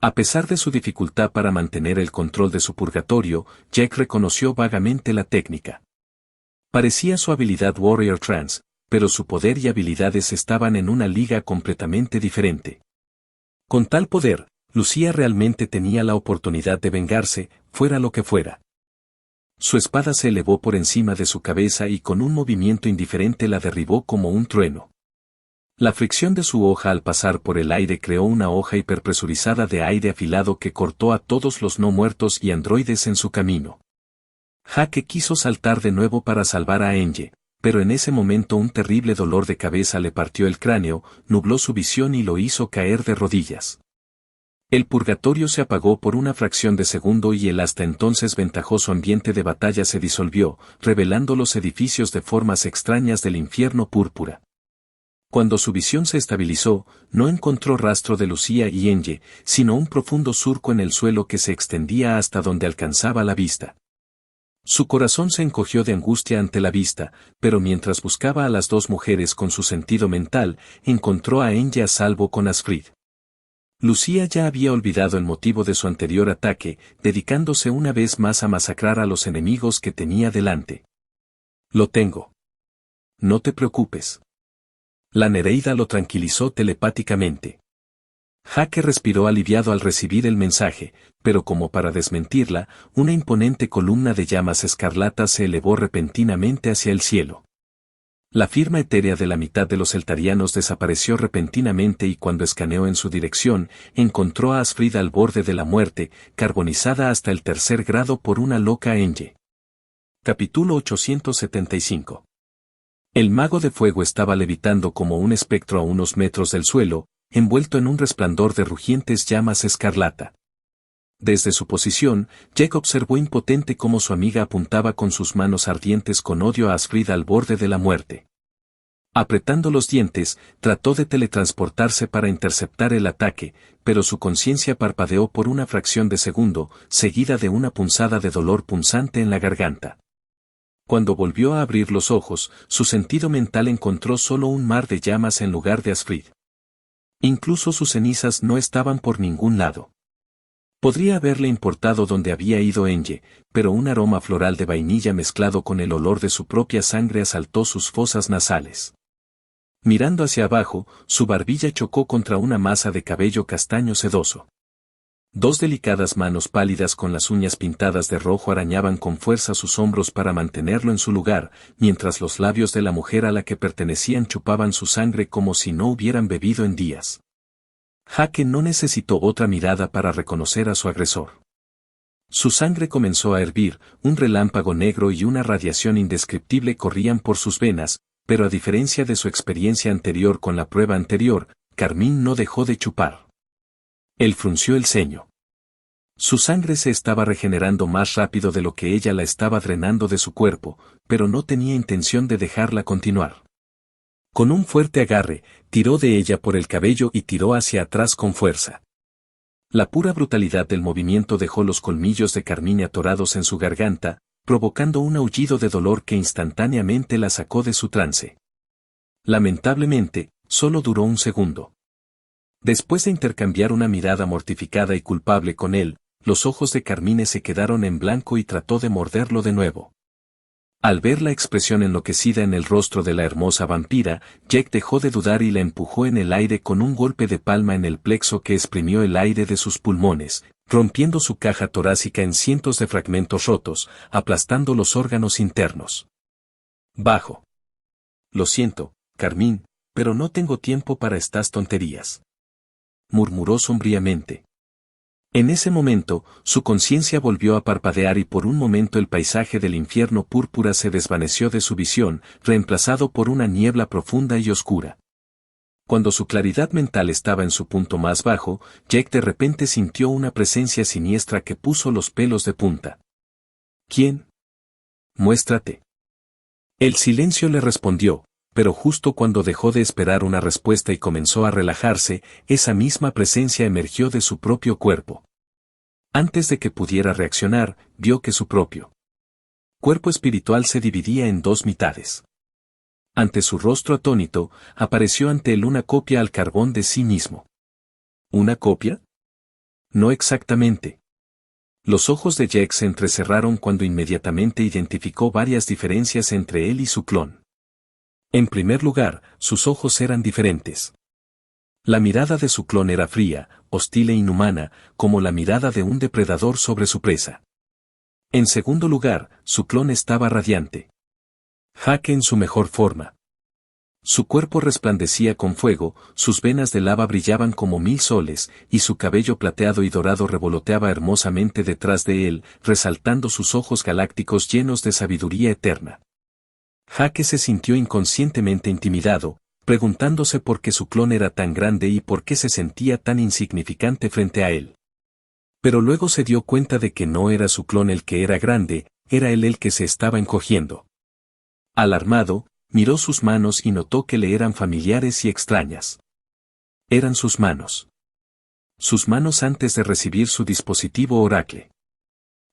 A pesar de su dificultad para mantener el control de su purgatorio, Jack reconoció vagamente la técnica. Parecía su habilidad Warrior Trance, pero su poder y habilidades estaban en una liga completamente diferente. Con tal poder, Lucía realmente tenía la oportunidad de vengarse, fuera lo que fuera. Su espada se elevó por encima de su cabeza y con un movimiento indiferente la derribó como un trueno. La fricción de su hoja al pasar por el aire creó una hoja hiperpresurizada de aire afilado que cortó a todos los no muertos y androides en su camino. Jake quiso saltar de nuevo para salvar a Enge, pero en ese momento un terrible dolor de cabeza le partió el cráneo, nubló su visión y lo hizo caer de rodillas. El purgatorio se apagó por una fracción de segundo y el hasta entonces ventajoso ambiente de batalla se disolvió, revelando los edificios de formas extrañas del infierno púrpura. Cuando su visión se estabilizó, no encontró rastro de Lucía y Enge, sino un profundo surco en el suelo que se extendía hasta donde alcanzaba la vista. Su corazón se encogió de angustia ante la vista, pero mientras buscaba a las dos mujeres con su sentido mental, encontró a Enge a salvo con Asfrid. Lucía ya había olvidado el motivo de su anterior ataque, dedicándose una vez más a masacrar a los enemigos que tenía delante. «Lo tengo. No te preocupes». La Nereida lo tranquilizó telepáticamente. Jake respiró aliviado al recibir el mensaje, pero como para desmentirla, una imponente columna de llamas escarlatas se elevó repentinamente hacia el cielo. La firma etérea de la mitad de los eltarianos desapareció repentinamente y cuando escaneó en su dirección, encontró a Asfrid al borde de la muerte, carbonizada hasta el 3er grado por una loca Enge. Capítulo 875. El mago de fuego estaba levitando como un espectro a unos metros del suelo, envuelto en un resplandor de rugientes llamas escarlata. Desde su posición, Jack observó impotente cómo su amiga apuntaba con sus manos ardientes con odio a Asfrid al borde de la muerte. Apretando los dientes, trató de teletransportarse para interceptar el ataque, pero su conciencia parpadeó por una fracción de segundo, seguida de una punzada de dolor punzante en la garganta. Cuando volvió a abrir los ojos, su sentido mental encontró solo un mar de llamas en lugar de Asfrid. Incluso sus cenizas no estaban por ningún lado. Podría haberle importado dónde había ido Enge, pero un aroma floral de vainilla mezclado con el olor de su propia sangre asaltó sus fosas nasales. Mirando hacia abajo, su barbilla chocó contra una masa de cabello castaño sedoso. Dos delicadas manos pálidas con las uñas pintadas de rojo arañaban con fuerza sus hombros para mantenerlo en su lugar, mientras los labios de la mujer a la que pertenecían chupaban su sangre como si no hubieran bebido en días. Jake no necesitó otra mirada para reconocer a su agresor. Su sangre comenzó a hervir, un relámpago negro y una radiación indescriptible corrían por sus venas, pero a diferencia de su experiencia anterior con la prueba anterior, Carmín no dejó de chupar. Él frunció el ceño. Su sangre se estaba regenerando más rápido de lo que ella la estaba drenando de su cuerpo, pero no tenía intención de dejarla continuar. Con un fuerte agarre, tiró de ella por el cabello y tiró hacia atrás con fuerza. La pura brutalidad del movimiento dejó los colmillos de Carmín atorados en su garganta, provocando un aullido de dolor que instantáneamente la sacó de su trance. Lamentablemente, solo duró un segundo. Después de intercambiar una mirada mortificada y culpable con él, los ojos de Carmine se quedaron en blanco y trató de morderlo de nuevo. Al ver la expresión enloquecida en el rostro de la hermosa vampira, Jack dejó de dudar y la empujó en el aire con un golpe de palma en el plexo que exprimió el aire de sus pulmones, rompiendo su caja torácica en cientos de fragmentos rotos, aplastando los órganos internos. Bajo. Lo siento, Carmín, pero no tengo tiempo para estas tonterías, murmuró sombríamente. En ese momento, su conciencia volvió a parpadear y por un momento el paisaje del infierno púrpura se desvaneció de su visión, reemplazado por una niebla profunda y oscura. Cuando su claridad mental estaba en su punto más bajo, Jack de repente sintió una presencia siniestra que puso los pelos de punta. ¿Quién? Muéstrate. El silencio le respondió, pero justo cuando dejó de esperar una respuesta y comenzó a relajarse, esa misma presencia emergió de su propio cuerpo. Antes de que pudiera reaccionar, vio que su propio cuerpo espiritual se dividía en dos mitades. Ante su rostro atónito, apareció ante él una copia al carbón de sí mismo. ¿Una copia? No exactamente. Los ojos de Jack se entrecerraron cuando inmediatamente identificó varias diferencias entre él y su clon. En primer lugar, sus ojos eran diferentes. La mirada de su clon era fría, hostil e inhumana, como la mirada de un depredador sobre su presa. En segundo lugar, su clon estaba radiante. Jake en su mejor forma. Su cuerpo resplandecía con fuego, sus venas de lava brillaban como 1000 soles, y su cabello plateado y dorado revoloteaba hermosamente detrás de él, resaltando sus ojos galácticos llenos de sabiduría eterna. Jake se sintió inconscientemente intimidado, preguntándose por qué su clon era tan grande y por qué se sentía tan insignificante frente a él. Pero luego se dio cuenta de que no era su clon el que era grande, era él el que se estaba encogiendo. Alarmado, miró sus manos y notó que le eran familiares y extrañas. Eran sus manos. Sus manos antes de recibir su dispositivo Oracle.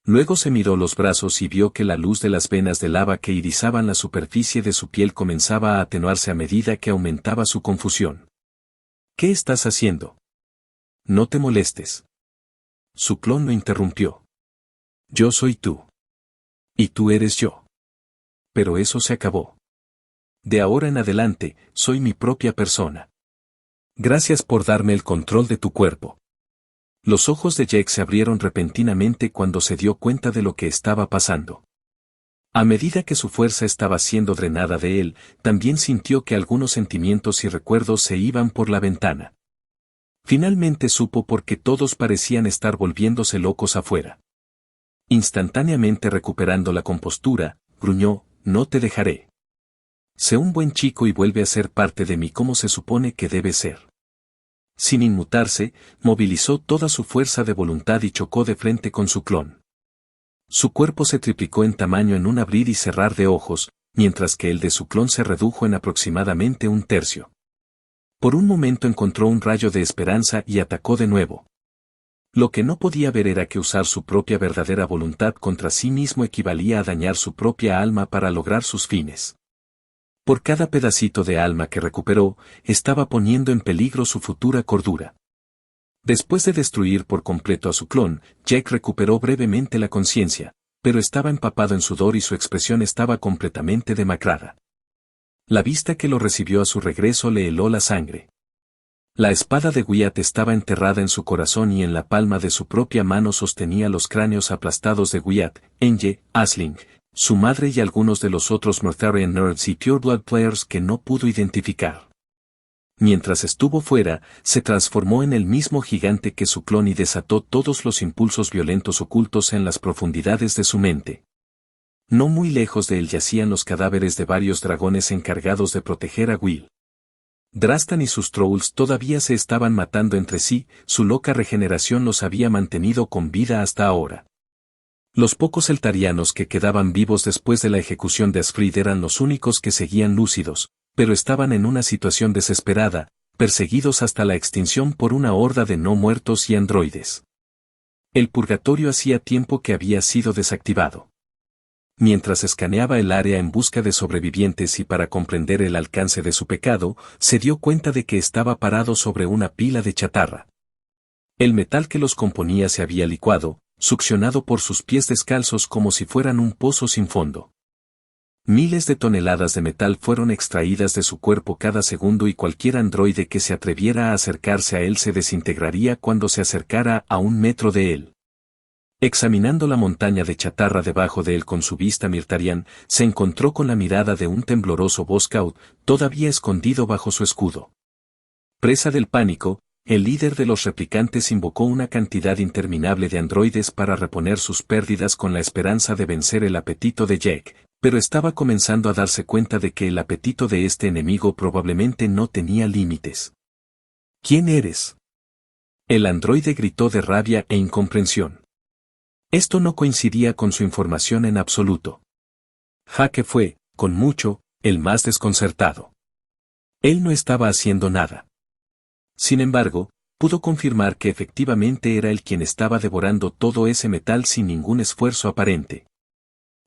Luego se miró los brazos y vio que la luz de las venas de lava que irisaban la superficie de su piel comenzaba a atenuarse a medida que aumentaba su confusión. ¿Qué estás haciendo? No te molestes. Su clon lo interrumpió. Yo soy tú. Y tú eres yo. Pero eso se acabó. De ahora en adelante, soy mi propia persona. Gracias por darme el control de tu cuerpo. Los ojos de Jack se abrieron repentinamente cuando se dio cuenta de lo que estaba pasando. A medida que su fuerza estaba siendo drenada de él, también sintió que algunos sentimientos y recuerdos se iban por la ventana. Finalmente supo por qué todos parecían estar volviéndose locos afuera. Instantáneamente recuperando la compostura, gruñó, no te dejaré. Sé un buen chico y vuelve a ser parte de mí como se supone que debe ser. Sin inmutarse, movilizó toda su fuerza de voluntad y chocó de frente con su clon. Su cuerpo se triplicó en tamaño en un abrir y cerrar de ojos, mientras que el de su clon se redujo en aproximadamente un tercio. Por un momento encontró un rayo de esperanza y atacó de nuevo. Lo que no podía ver era que usar su propia verdadera voluntad contra sí mismo equivalía a dañar su propia alma para lograr sus fines. Por cada pedacito de alma que recuperó, estaba poniendo en peligro su futura cordura. Después de destruir por completo a su clon, Jack recuperó brevemente la conciencia, pero estaba empapado en sudor y su expresión estaba completamente demacrada. La vista que lo recibió a su regreso le heló la sangre. La espada de Wyatt estaba enterrada en su corazón y en la palma de su propia mano sostenía los cráneos aplastados de Wyatt, Enge, Aisling, su madre y algunos de los otros Mortharian Nerds y Pureblood Players que no pudo identificar. Mientras estuvo fuera, se transformó en el mismo gigante que su clon y desató todos los impulsos violentos ocultos en las profundidades de su mente. No muy lejos de él yacían los cadáveres de varios dragones encargados de proteger a Will. Drastan y sus trolls todavía se estaban matando entre sí, su loca regeneración los había mantenido con vida hasta ahora. Los pocos eltarianos que quedaban vivos después de la ejecución de Asfrid eran los únicos que seguían lúcidos, pero estaban en una situación desesperada, perseguidos hasta la extinción por una horda de no muertos y androides. El purgatorio hacía tiempo que había sido desactivado. Mientras escaneaba el área en busca de sobrevivientes y para comprender el alcance de su pecado, se dio cuenta de que estaba parado sobre una pila de chatarra. El metal que los componía se había licuado, succionado por sus pies descalzos como si fueran un pozo sin fondo. Miles de toneladas de metal fueron extraídas de su cuerpo cada segundo y cualquier androide que se atreviera a acercarse a él se desintegraría cuando se acercara a 1 metro de él. Examinando la montaña de chatarra debajo de él con su vista Mirtarian, se encontró con la mirada de un tembloroso Boss-Scout, todavía escondido bajo su escudo. Presa del pánico, el líder de los replicantes invocó una cantidad interminable de androides para reponer sus pérdidas con la esperanza de vencer el apetito de Jack, pero estaba comenzando a darse cuenta de que el apetito de este enemigo probablemente no tenía límites. ¿Quién eres? El androide gritó de rabia e incomprensión. Esto no coincidía con su información en absoluto. Jake fue, con mucho, el más desconcertado. Él no estaba haciendo nada. Sin embargo, pudo confirmar que efectivamente era él quien estaba devorando todo ese metal sin ningún esfuerzo aparente.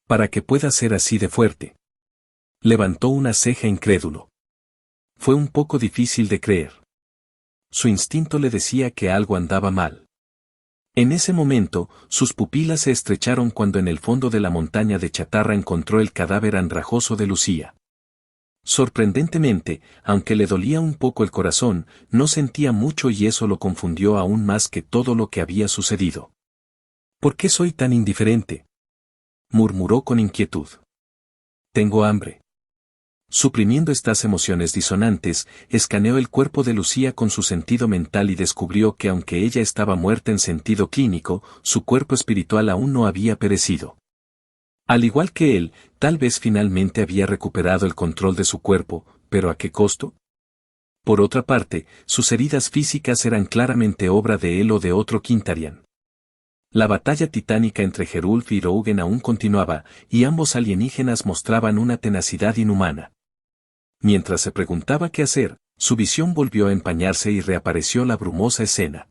¿Para que pueda ser así de fuerte? Levantó una ceja incrédulo. Fue un poco difícil de creer. Su instinto le decía que algo andaba mal. En ese momento, sus pupilas se estrecharon cuando en el fondo de la montaña de chatarra encontró el cadáver andrajoso de Lucía. Sorprendentemente, aunque le dolía un poco el corazón, no sentía mucho y eso lo confundió aún más que todo lo que había sucedido. ¿Por qué soy tan indiferente?, murmuró con inquietud. Tengo hambre. Suprimiendo estas emociones disonantes, escaneó el cuerpo de Lucía con su sentido mental y descubrió que aunque ella estaba muerta en sentido clínico, su cuerpo espiritual aún no había perecido. Al igual que él, tal vez finalmente había recuperado el control de su cuerpo, pero ¿a qué costo? Por otra parte, sus heridas físicas eran claramente obra de él o de otro Quintarian. La batalla titánica entre Gerulf y Roughen aún continuaba, y ambos alienígenas mostraban una tenacidad inhumana. Mientras se preguntaba qué hacer, su visión volvió a empañarse y reapareció la brumosa escena.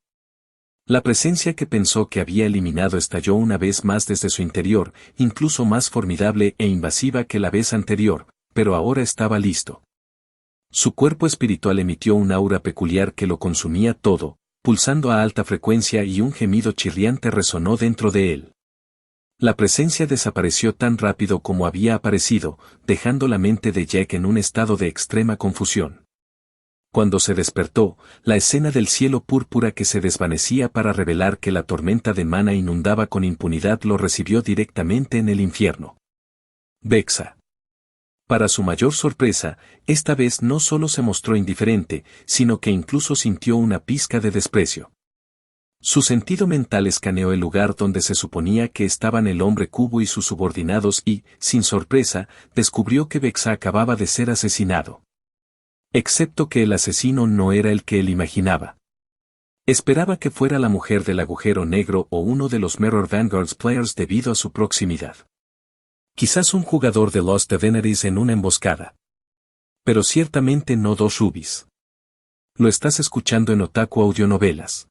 La presencia que pensó que había eliminado estalló una vez más desde su interior, incluso más formidable e invasiva que la vez anterior, pero ahora estaba listo. Su cuerpo espiritual emitió un aura peculiar que lo consumía todo, pulsando a alta frecuencia y un gemido chirriante resonó dentro de él. La presencia desapareció tan rápido como había aparecido, dejando la mente de Jack en un estado de extrema confusión. Cuando se despertó, la escena del cielo púrpura que se desvanecía para revelar que la tormenta de Mana inundaba con impunidad lo recibió directamente en el infierno. Vexa. Para su mayor sorpresa, esta vez no solo se mostró indiferente, sino que incluso sintió una pizca de desprecio. Su sentido mental escaneó el lugar donde se suponía que estaban el hombre cubo y sus subordinados y, sin sorpresa, descubrió que Vexa acababa de ser asesinado. Excepto que el asesino no era el que él imaginaba. Esperaba que fuera la mujer del agujero negro o uno de los Mirror Vanguards Players debido a su proximidad. Quizás un jugador de Lost de Daenerys en una emboscada. Pero ciertamente no dos rubis. Lo estás escuchando en Otaku Audionovelas.